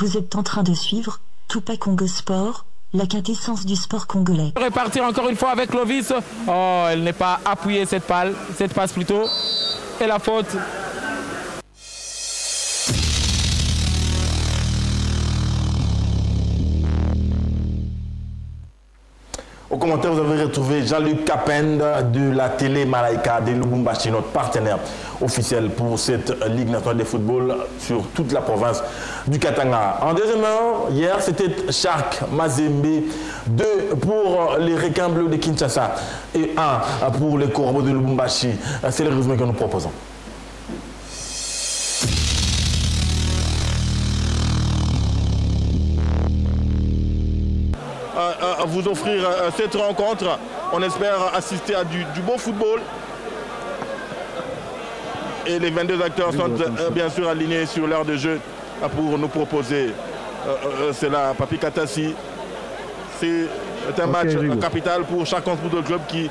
Vous êtes en train de suivre Tupa Congo Sport, la quintessence du sport congolais. Repartir encore une fois avec Clovis. Oh, elle n'est pas appuyée cette passe plutôt. Et la faute. Au commentaire, vous avez retrouvé Jean-Luc Capend de la télé Malaika de Lubumbashi, notre partenaire officiel pour cette Ligue nationale de football sur toute la province du Katanga. En deuxième heure, hier, c'était Shark Mazembe, 2 pour les Requins Bleus de Kinshasa et 1 pour les Corbeaux de Lubumbashi. C'est le résumé que nous proposons. Vous offrir cette rencontre. On espère assister à du beau football. Et les 22 acteurs sont bien sûr alignés sur l'heure de jeu pour nous proposer cela. Papi Katassi, c'est un match capital pour chaque football club qui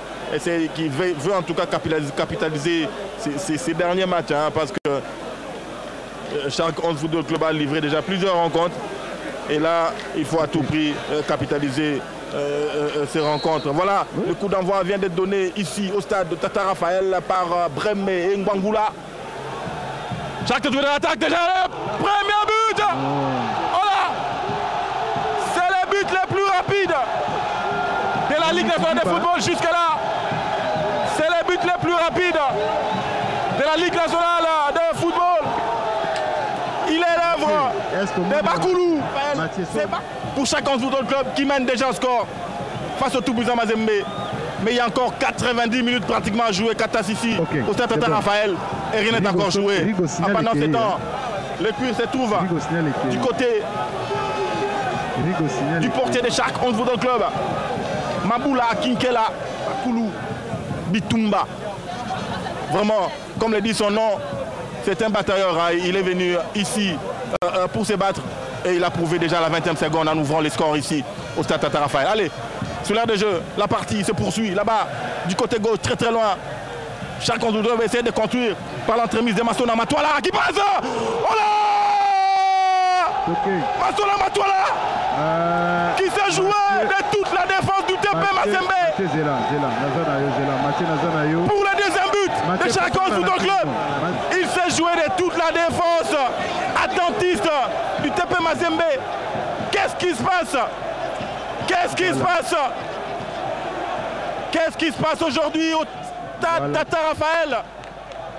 veut en tout cas capitaliser ces derniers matchs. Parce que chaque 11 football club a livré déjà plusieurs rencontres. Et là, il faut à tout prix capitaliser ces rencontres. Voilà, le coup d'envoi vient d'être donné ici au stade de Tata Raphaël par Breme et Ngwangula. Chaque tour de l'attaque déjà, le premier but. Voilà, c'est le but le plus rapide de la Ligue nationale de football jusque-là. C'est le but le plus rapide de la Ligue nationale de football. Il est l'œuvre de Bakoulou. Pour chaque football club qui mène déjà un score face au Toubuza Mazembe. Mais il y a encore 90 minutes pratiquement à jouer. Katas ici au stade Tata Raphaël. Et rien n'est encore joué. Pendant ce temps, le cuir se trouve du côté du portier de chaque 11 football club. Maboula, Kinkela, Bakoulou, Bitumba. Vraiment, comme le dit son nom, c'est un batailleur. Il est venu ici pour se battre. Et il a prouvé déjà la 20e seconde en ouvrant les scores ici au stade Tata Raphaël. Allez, sur l'air de jeu, la partie se poursuit là-bas, du côté gauche, très très loin. Chaque joueur va essayer de construire par l'entremise de Massola Matoila qui passe. Oh là, Massola Matoila qui s'est joué de toute la défense du TP Mazembe. Pour le deuxième but de chaque football club. Il s'est joué de toute la défense attentiste du TP Mazembe. Qu'est-ce qui se passe? Qu'est-ce qui se passe? Qu'est-ce qui se passe aujourd'hui au stade Tata Raphaël?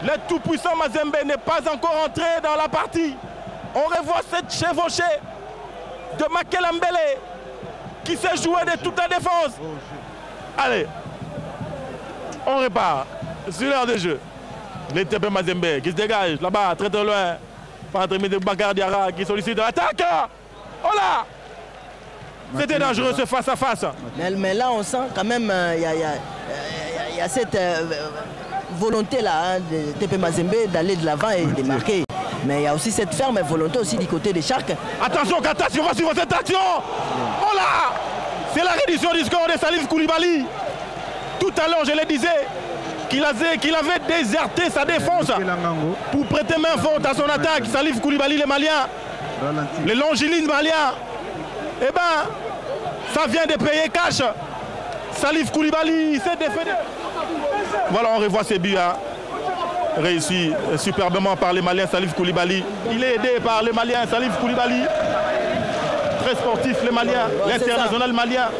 Le tout-puissant Mazembe n'est pas encore entré dans la partie. On revoit cette chevauchée de Makela Mbele qui s'est joué de toute la défense. Allez, on repart sur l'heure de jeu. Le TP Mazembe qui se dégage là-bas, très très loin. Par l'entremise de Bakar Diarra qui sollicite l'attaque. Oh là! C'était dangereux ce face-à-face. Mais là, on sent quand même il y a cette volonté-là de TP Mazembe d'aller de l'avant et de marquer. Mais il y a aussi cette ferme volonté aussi du côté des Sharks. Attention, Katas, on va suivre cette action. Oh là! C'est la réduction du score de Salif Koulibaly. Tout à l'heure, je le disais, qu'il avait déserté sa défense pour prêter main forte à son attaque. Salif Koulibaly, les Maliens, les Longilines Maliens. Eh bien, ça vient de payer cash. Salif Koulibaly s'est défait. Voilà, on revoit ses buts. Réussi superbement par les Maliens, Salif Koulibaly. Il est aidé par les Maliens, Salif Koulibaly. Très sportif, les Maliens, l'international malien.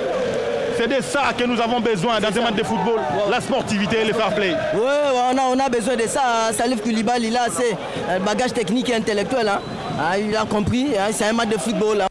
C'est de ça que nous avons besoin dans un match de football, la sportivité et le fair play. Oui, on a besoin de ça. Salif Koulibaly, là, c'est un bagage technique et intellectuel. Il a compris, c'est un match de football.